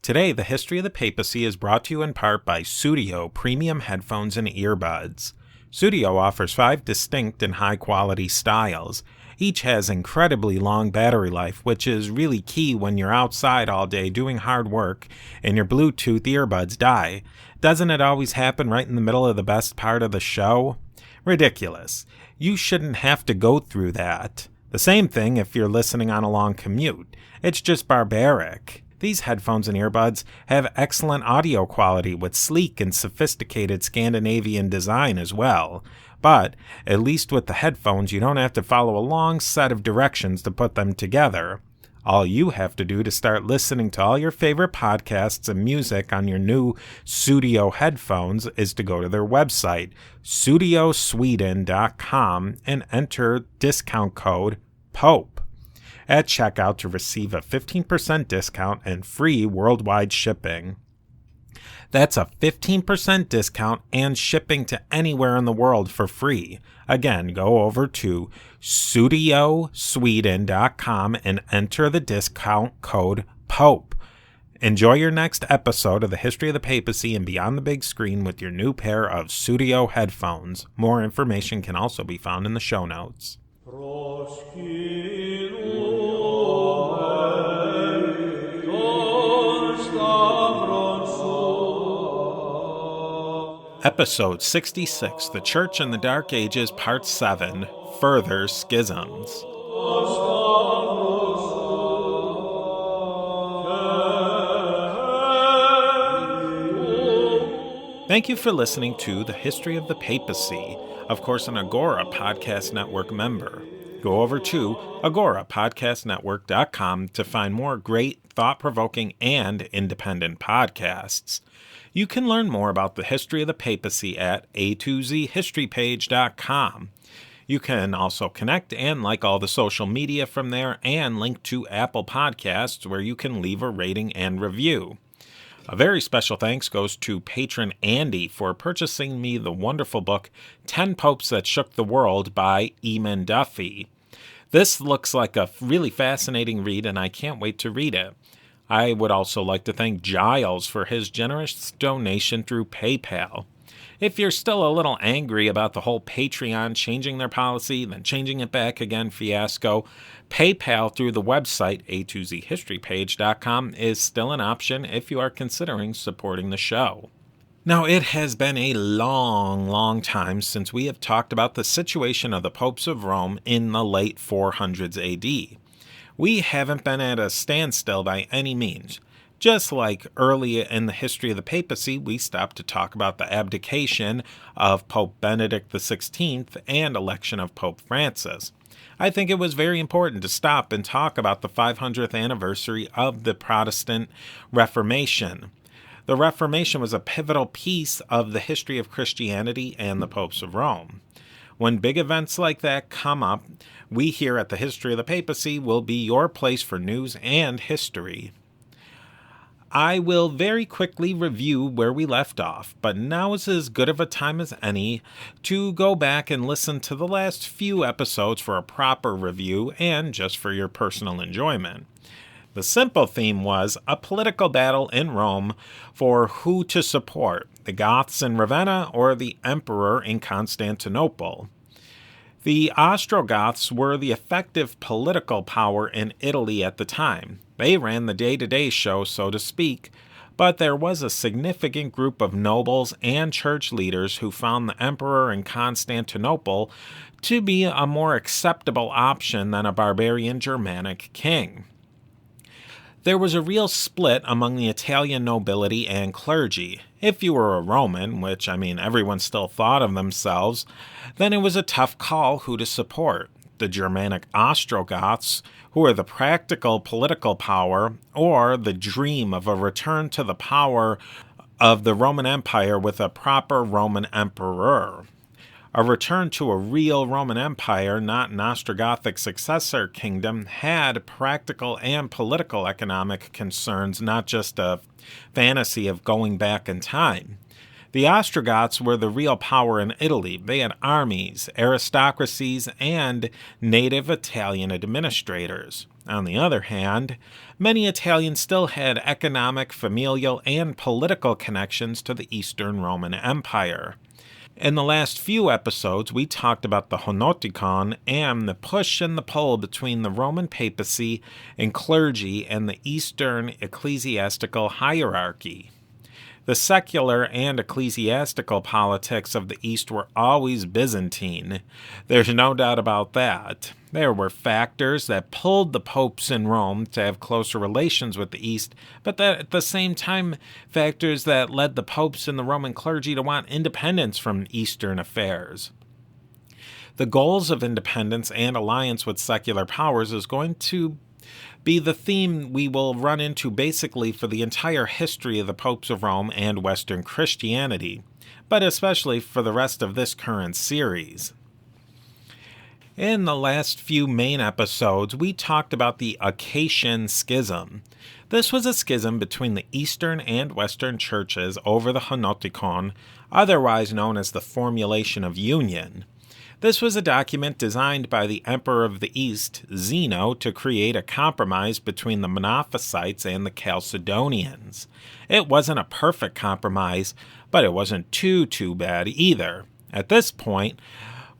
Today, the history of the papacy is brought to you in part by Sudio Premium Headphones and Earbuds. Sudio offers 5 distinct and high-quality styles. Each has incredibly long battery life, which is really key when you're outside all day doing hard work and your Bluetooth earbuds die. Doesn't it always happen right in the middle of the best part of the show? Ridiculous. You shouldn't have to go through that. The same thing if you're listening on a long commute. It's just barbaric. These headphones and earbuds have excellent audio quality with sleek and sophisticated Scandinavian design as well. But, at least with the headphones, you don't have to follow a long set of directions to put them together. All you have to do to start listening to all your favorite podcasts and music on your new Sudio Headphones is to go to their website, studiosweden.com, and enter discount code POPE at checkout to receive a 15% discount and free worldwide shipping. That's a 15% discount and shipping to anywhere in the world for free. Again, go over to studiosweden.com and enter the discount code POPE. Enjoy your next episode of the History of the Papacy and Beyond the Big Screen with your new pair of Sudio headphones. More information can also be found in the show notes. Episode 66, The Church in the Dark Ages, Part 7, Further Schisms. Thank you for listening to The History of the Papacy, of course an Agora Podcast Network member. Go over to agorapodcastnetwork.com to find more great, thought-provoking, and independent podcasts. You can learn more about the history of the papacy at a2zhistorypage.com. You can also connect and like all the social media from there and link to Apple Podcasts where you can leave a rating and review. A very special thanks goes to patron Andy for purchasing me the wonderful book 10 Popes That Shook the World by Eamon Duffy. This looks like a really fascinating read and I can't wait to read it. I would also like to thank Giles for his generous donation through PayPal. If you're still a little angry about the whole Patreon changing their policy, then changing it back again fiasco, PayPal through the website a2zhistorypage.com is still an option if you are considering supporting the show. Now, it has been a long time since we have talked about the situation of the popes of Rome in the late 400s AD. We haven't been at a standstill by any means. Just like early in the history of the papacy, we stopped to talk about the abdication of Pope Benedict XVI and election of Pope Francis. I think it was very important to stop and talk about the 500th anniversary of the Protestant Reformation. The Reformation was a pivotal piece of the history of Christianity and the popes of Rome. When big events like that come up, we here at the History of the Papacy will be your place for news and history. I will very quickly review where we left off, but now is as good of a time as any to go back and listen to the last few episodes for a proper review and just for your personal enjoyment. The simple theme was a political battle in Rome for who to support, the Goths in Ravenna or the Emperor in Constantinople. The Ostrogoths were the effective political power in Italy at the time. They ran the day-to-day show, so to speak, but there was a significant group of nobles and church leaders who found the emperor in Constantinople to be a more acceptable option than a barbarian Germanic king. There was a real split among the Italian nobility and clergy. If you were a Roman, which, everyone still thought of themselves, then it was a tough call who to support. The Germanic Ostrogoths, who were the practical political power, or the dream of a return to the power of the Roman Empire with a proper Roman emperor. A return to a real Roman Empire, not an Ostrogothic successor kingdom, had practical and political economic concerns, not just a fantasy of going back in time. The Ostrogoths were the real power in Italy. They had armies, aristocracies, and native Italian administrators. On the other hand, many Italians still had economic, familial, and political connections to the Eastern Roman Empire. In the last few episodes, we talked about the Henoticon and the push and the pull between the Roman papacy and clergy and the Eastern ecclesiastical hierarchy. The secular and ecclesiastical politics of the East were always Byzantine. There's no doubt about that. There were factors that pulled the popes in Rome to have closer relations with the East, but that at the same time, factors that led the popes and the Roman clergy to want independence from Eastern affairs. The goals of independence and alliance with secular powers is going to be the theme we will run into basically for the entire history of the popes of Rome and Western Christianity, but especially for the rest of this current series. In the last few main episodes, we talked about the Acacian Schism. This was a schism between the Eastern and Western churches over the Henoticon, otherwise known as the Formulation of Union. This was a document designed by the Emperor of the East, Zeno, to create a compromise between the Monophysites and the Chalcedonians. It wasn't a perfect compromise, but it wasn't too bad either. At this point,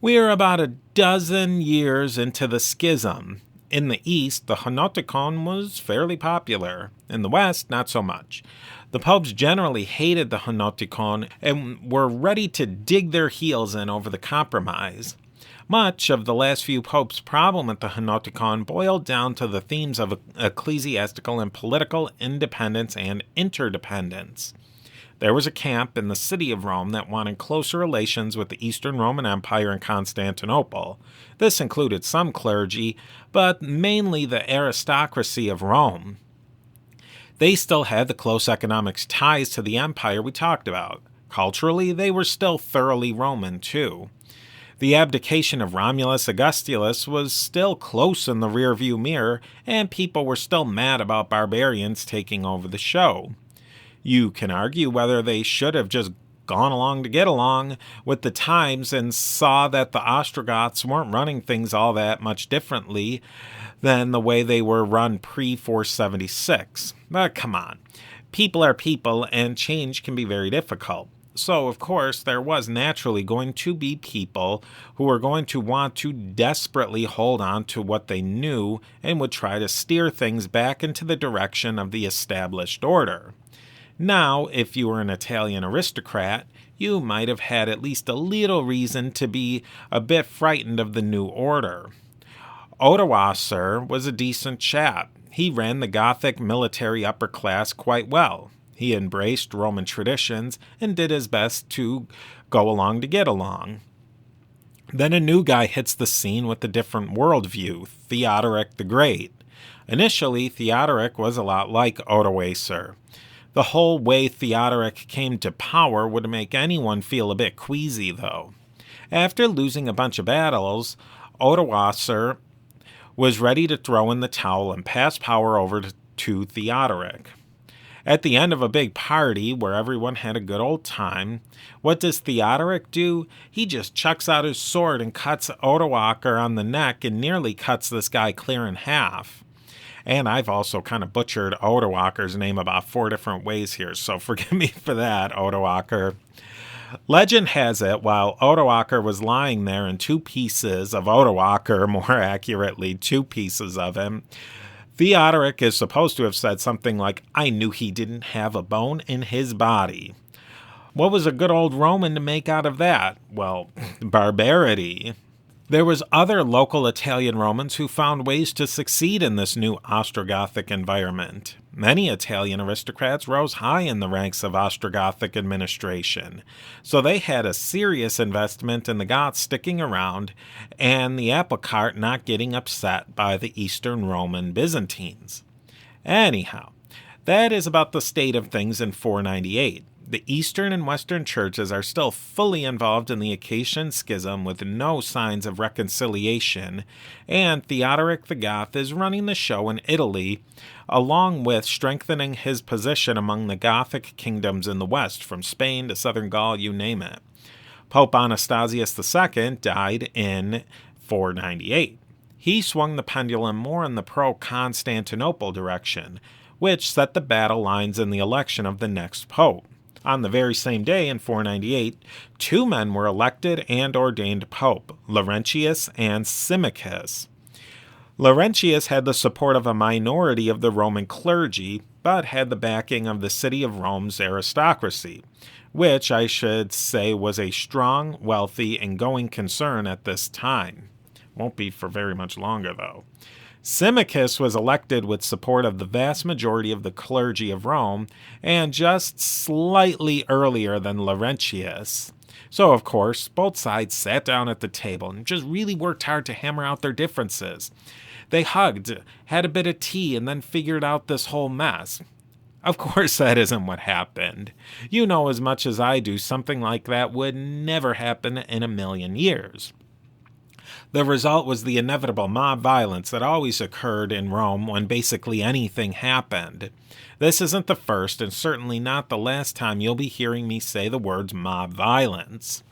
we are about a dozen years into the schism. In the East, the Henoticon was fairly popular. In the West, not so much. The popes generally hated the Henoticon and were ready to dig their heels in over the compromise. Much of the last few popes' problem with the Henoticon boiled down to the themes of ecclesiastical and political independence and interdependence. There was a camp in the city of Rome that wanted closer relations with the Eastern Roman Empire and Constantinople. This included some clergy, but mainly the aristocracy of Rome. They still had the close economic ties to the empire we talked about. Culturally, they were still thoroughly Roman, too. The abdication of Romulus Augustulus was still close in the rearview mirror, and people were still mad about barbarians taking over the show. You can argue whether they should have just gone along to get along with the times and saw that the Ostrogoths weren't running things all that much differently than the way they were run pre-476. But come on. People are people, and change can be very difficult. So, of course, there was naturally going to be people who were going to want to desperately hold on to what they knew and would try to steer things back into the direction of the established order. Now, if you were an Italian aristocrat, you might have had at least a little reason to be a bit frightened of the new order. Odoacer was a decent chap. He ran the Gothic military upper class quite well. He embraced Roman traditions and did his best to go along to get along. Then a new guy hits the scene with a different worldview, Theodoric the Great. Initially, Theodoric was a lot like Odoacer. The whole way Theodoric came to power would make anyone feel a bit queasy, though. After losing a bunch of battles, Odoacer was ready to throw in the towel and pass power over to Theodoric. At the end of a big party where everyone had a good old time, what does Theodoric do? He just chucks out his sword and cuts Odoacer on the neck and nearly cuts this guy clear in half. And I've also kind of butchered Odoacer's name about 4 different ways here, so forgive me for that, Odoacer. Legend has it, while Odoacer was lying there in 2 pieces of Odoacer, more accurately, 2 pieces of him, Theodoric is supposed to have said something like, "I knew he didn't have a bone in his body." What was a good old Roman to make out of that? Well, barbarity. There was other local Italian Romans who found ways to succeed in this new Ostrogothic environment. Many Italian aristocrats rose high in the ranks of Ostrogothic administration, so they had a serious investment in the Goths sticking around and the apple cart not getting upset by the Eastern Roman Byzantines. Anyhow, that is about the state of things in 498. The Eastern and Western churches are still fully involved in the Acacian Schism with no signs of reconciliation, and Theodoric the Goth is running the show in Italy, along with strengthening his position among the Gothic kingdoms in the West, from Spain to southern Gaul, you name it. Pope Anastasius II died in 498. he swung the pendulum more in the pro-Constantinople direction, which set the battle lines in the election of the next pope. On the very same day, in 498, two men were elected and ordained pope, Laurentius and Symmachus. Laurentius had the support of a minority of the Roman clergy, but had the backing of the city of Rome's aristocracy, which I should say was a strong, wealthy, and going concern at this time. Won't be for very much longer, though. Symmachus was elected with support of the vast majority of the clergy of Rome, and just slightly earlier than Laurentius. So, of course, both sides sat down at the table and just really worked hard to hammer out their differences. They hugged, had a bit of tea, and then figured out this whole mess. Of course, that isn't what happened. You know as much as I do, something like that would never happen in a million years. The result was the inevitable mob violence that always occurred in Rome when basically anything happened. This isn't the first and certainly not the last time you'll be hearing me say the words mob violence.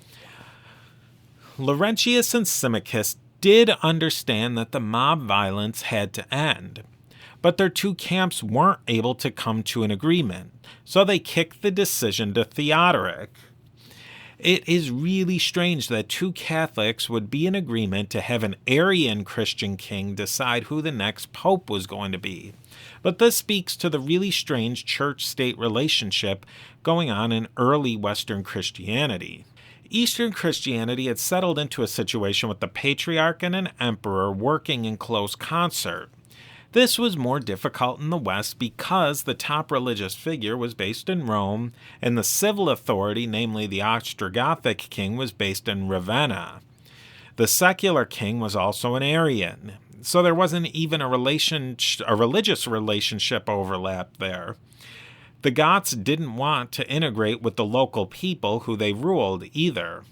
Laurentius and Symmachus did understand that the mob violence had to end, but their two camps weren't able to come to an agreement, so they kicked the decision to Theodoric. It is really strange that two Catholics would be in agreement to have an Arian Christian king decide who the next pope was going to be. But this speaks to the really strange church-state relationship going on in early Western Christianity. Eastern Christianity had settled into a situation with the patriarch and an emperor working in close concert. This was more difficult in the West because the top religious figure was based in Rome, and the civil authority, namely the Ostrogothic king, was based in Ravenna. The secular king was also an Arian, so there wasn't even a religious relationship overlap there. The Goths didn't want to integrate with the local people who they ruled either.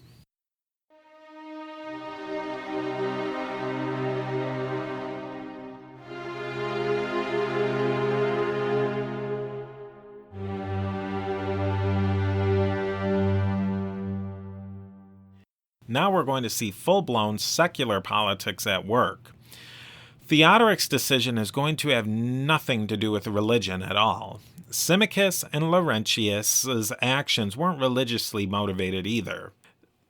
Now we're going to see full-blown secular politics at work. Theodoric's decision is going to have nothing to do with religion at all. Symmachus and Laurentius's actions weren't religiously motivated either.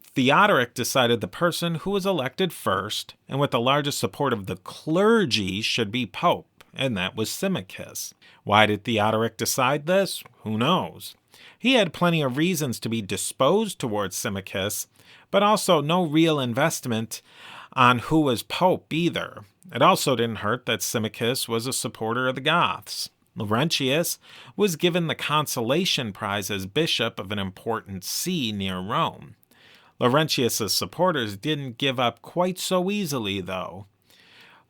Theodoric decided the person who was elected first, and with the largest support of the clergy, should be pope, and that was Symmachus. Why did Theodoric decide this? Who knows? He had plenty of reasons to be disposed towards Symmachus, but also no real investment on who was pope either. It also didn't hurt that Symmachus was a supporter of the Goths. Laurentius was given the consolation prize as bishop of an important see near Rome. Laurentius's supporters didn't give up quite so easily, though.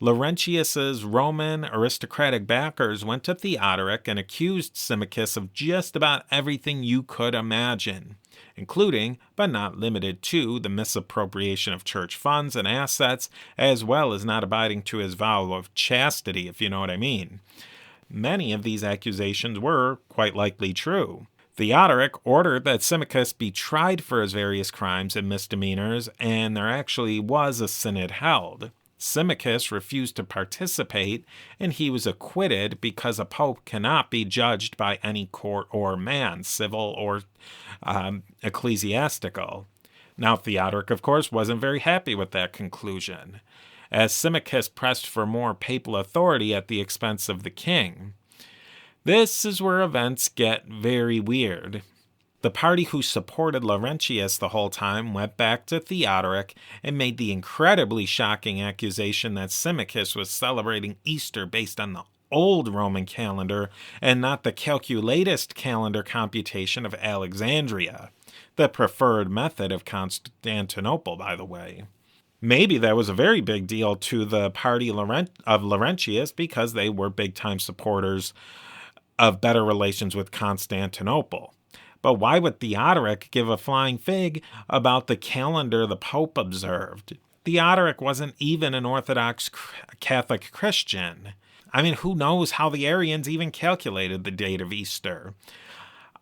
Laurentius's Roman aristocratic backers went to Theodoric and accused Symmachus of just about everything you could imagine, including, but not limited to, the misappropriation of church funds and assets, as well as not abiding to his vow of chastity, if you know what I mean. Many of these accusations were quite likely true. Theodoric ordered that Symmachus be tried for his various crimes and misdemeanors, and there actually was a synod held. Symmachus refused to participate, and he was acquitted because a pope cannot be judged by any court or man, civil or ecclesiastical. Now, Theodoric, of course, wasn't very happy with that conclusion, as Symmachus pressed for more papal authority at the expense of the king. This is where events get very weird. The party who supported Laurentius the whole time went back to Theodoric and made the incredibly shocking accusation that Symmachus was celebrating Easter based on the old Roman calendar and not the calculatist calendar computation of Alexandria, the preferred method of Constantinople, by the way. Maybe that was a very big deal to the party of Laurentius because they were big-time supporters of better relations with Constantinople. But why would Theodoric give a flying fig about the calendar the Pope observed? Theodoric wasn't even an Orthodox Catholic Christian. I mean, who knows how the Arians even calculated the date of Easter?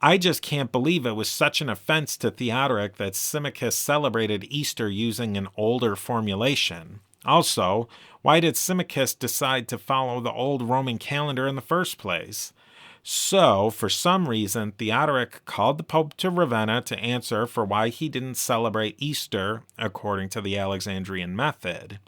I just can't believe it was such an offense to Theodoric that Symmachus celebrated Easter using an older formulation. Also, why did Symmachus decide to follow the old Roman calendar in the first place? So, for some reason, Theodoric called the Pope to Ravenna to answer for why he didn't celebrate Easter according to the Alexandrian method.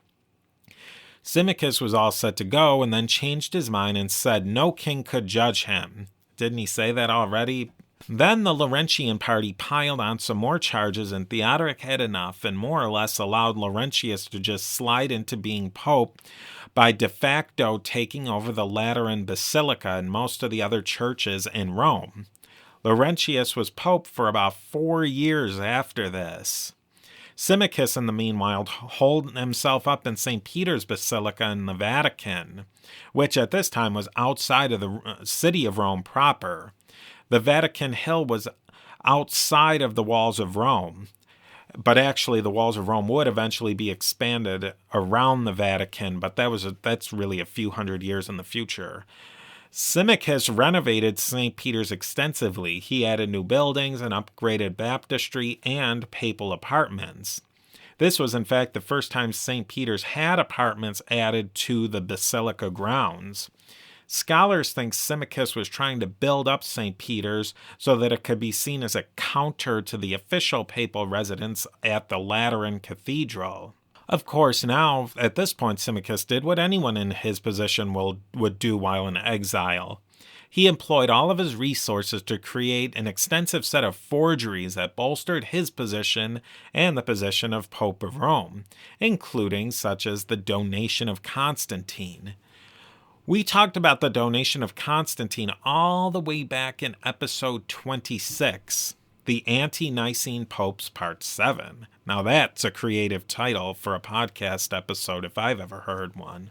Symmachus was all set to go and then changed his mind and said no king could judge him. Didn't he say that already? Then the Laurentian party piled on some more charges, and Theodoric had enough and more or less allowed Laurentius to just slide into being pope by de facto taking over the Lateran Basilica and most of the other churches in Rome. Laurentius was pope for about 4 years after this. Symmachus, in the meanwhile, holed himself up in St. Peter's Basilica in the Vatican, which at this time was outside of the city of Rome proper. The Vatican Hill was outside of the walls of Rome, but actually the walls of Rome would eventually be expanded around the Vatican, but that's really a few hundred years in the future. Symmachus renovated St. Peter's extensively. He added new buildings and upgraded baptistry and papal apartments. This was in fact the first time St. Peter's had apartments added to the basilica grounds. Scholars think Symmachus was trying to build up St. Peter's so that it could be seen as a counter to the official papal residence at the Lateran Cathedral. Of course, now, at this point, Symmachus did what anyone in his position would do while in exile. He employed all of his resources to create an extensive set of forgeries that bolstered his position and the position of Pope of Rome, including such as the donation of Constantine. We talked about the donation of Constantine all the way back in episode 26, the Ante-Nicene Popes Part 7. Now that's a creative title for a podcast episode if I've ever heard one.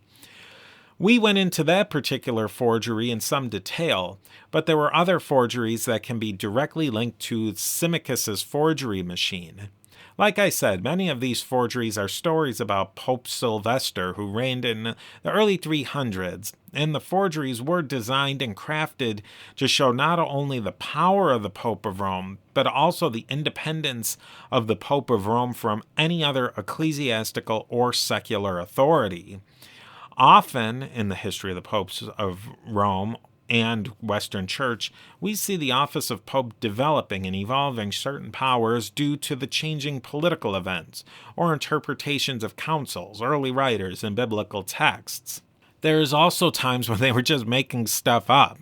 We went into that particular forgery in some detail, but there were other forgeries that can be directly linked to Symmachus's forgery machine. Like I said, many of these forgeries are stories about Pope Sylvester, who reigned in the early 300s, and the forgeries were designed and crafted to show not only the power of the Pope of Rome, but also the independence of the Pope of Rome from any other ecclesiastical or secular authority. Often, in the history of the popes of Rome and Western Church, we see the office of Pope developing and evolving certain powers due to the changing political events or interpretations of councils, early writers, and biblical texts. There's also times when they were just making stuff up.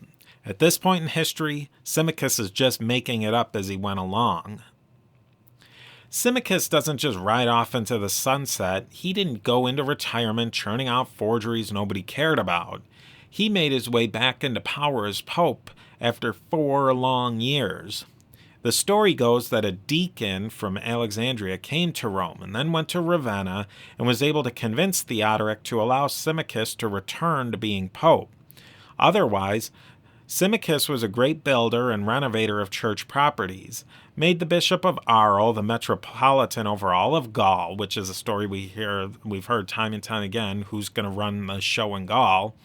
At this point in history, Symmachus is just making it up as he went along. Symmachus doesn't just ride off into the sunset. He didn't go into retirement churning out forgeries nobody cared about. He made his way back into power as Pope after 4 long years. The story goes that a deacon from Alexandria came to Rome and then went to Ravenna and was able to convince Theodoric to allow Symmachus to return to being Pope. Otherwise, Symmachus was a great builder and renovator of church properties, made the Bishop of Arles the metropolitan over all of Gaul, which is a story we've heard time and time again, who's going to run the show in Gaul.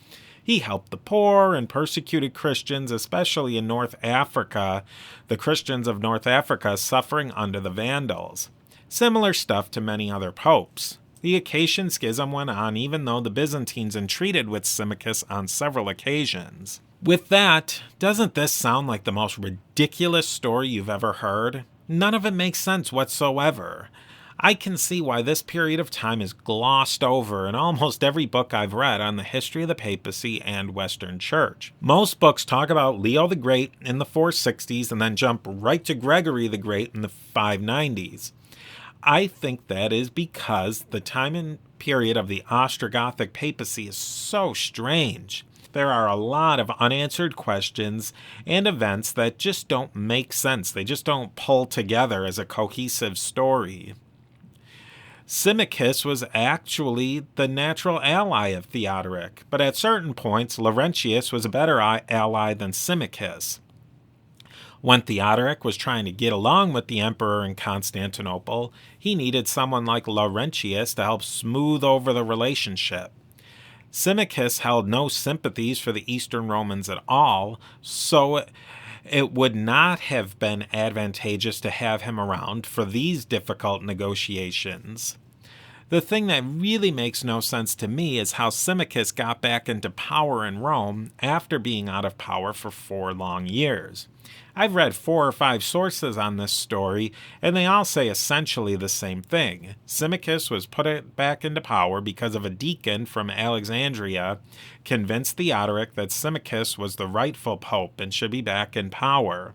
He helped the poor and persecuted Christians, especially in North Africa, the Christians of North Africa suffering under the Vandals. Similar stuff to many other popes. The Acacian schism went on even though the Byzantines entreated with Symmachus on several occasions. With that, doesn't this sound like the most ridiculous story you've ever heard? None of it makes sense whatsoever. I can see why this period of time is glossed over in almost every book I've read on the history of the papacy and Western Church. Most books talk about Leo the Great in the 460s and then jump right to Gregory the Great in the 590s. I think that is because the time and period of the Ostrogothic papacy is so strange. There are a lot of unanswered questions and events that just don't make sense. They just don't pull together as a cohesive story. Symmachus was actually the natural ally of Theodoric, but at certain points, Laurentius was a better ally than Symmachus. When Theodoric was trying to get along with the emperor in Constantinople, he needed someone like Laurentius to help smooth over the relationship. Symmachus held no sympathies for the Eastern Romans at all, so it would not have been advantageous to have him around for these difficult negotiations. The thing that really makes no sense to me is how Symmachus got back into power in Rome after being out of power for 4 long years. I've read 4 or 5 sources on this story, and they all say essentially the same thing. Symmachus was put back into power because of a deacon from Alexandria convinced Theodoric that Symmachus was the rightful pope and should be back in power.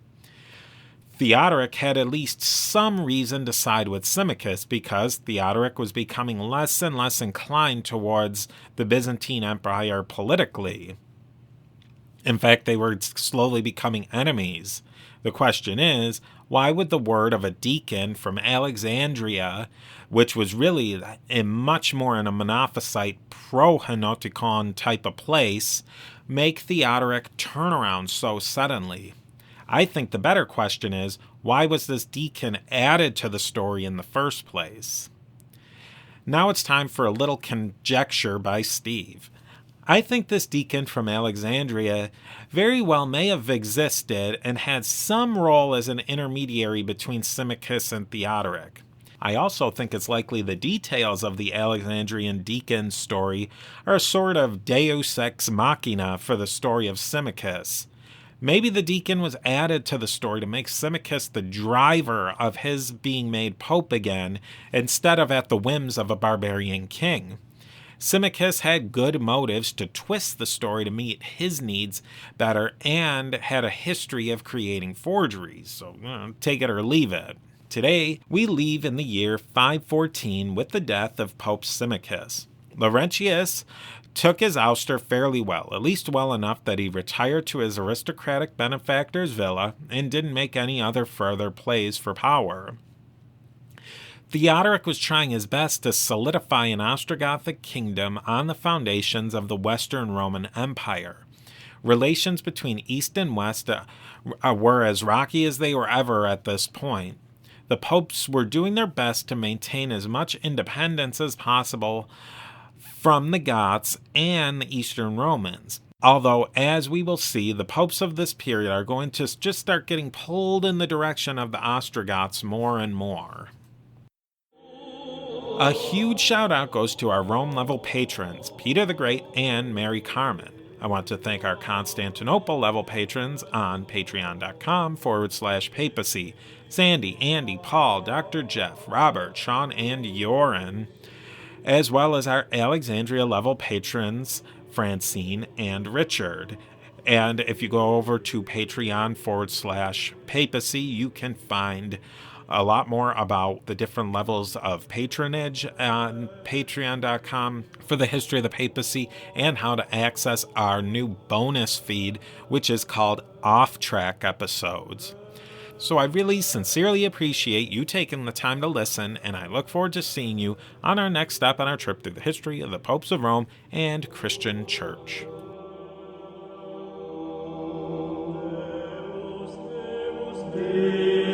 Theodoric had at least some reason to side with Symmachus because Theodoric was becoming less and less inclined towards the Byzantine Empire politically. In fact, they were slowly becoming enemies. The question is, why would the word of a deacon from Alexandria, which was really much more in a Monophysite pro-Henoticon type of place, make Theodoric turn around so suddenly? I think the better question is, why was this deacon added to the story in the first place? Now it's time for a little conjecture by Steve. I think this deacon from Alexandria very well may have existed and had some role as an intermediary between Symmachus and Theodoric. I also think it's likely the details of the Alexandrian deacon story are a sort of deus ex machina for the story of Symmachus. Maybe the deacon was added to the story to make Symmachus the driver of his being made pope again, instead of at the whims of a barbarian king. Symmachus had good motives to twist the story to meet his needs better and had a history of creating forgeries, so take it or leave it. Today, we leave in the year 514 with the death of Pope Symmachus. Laurentius took his ouster fairly well, at least well enough that he retired to his aristocratic benefactor's villa and didn't make any other further plays for power. Theodoric was trying his best to solidify an Ostrogothic kingdom on the foundations of the Western Roman Empire. Relations between East and West were as rocky as they were ever at this point. The popes were doing their best to maintain as much independence as possible from the Goths and the Eastern Romans. Although, as we will see, the popes of this period are going to just start getting pulled in the direction of the Ostrogoths more and more. A huge shout out goes to our Rome level patrons, Peter the Great and Mary Carmen. I want to thank our Constantinople level patrons on patreon.com/papacy. Sandy, Andy, Paul, Dr. Jeff, Robert, Sean, and Yoren, as well as our Alexandria level patrons, Francine and Richard. And if you go over to patreon.com/papacy, you can find a lot more about the different levels of patronage on patreon.com for the history of the papacy and how to access our new bonus feed, which is called Off Track Episodes. So I really sincerely appreciate you taking the time to listen, and I look forward to seeing you on our next step on our trip through the history of the popes of Rome and Christian Church. Deus, Deus, Deus.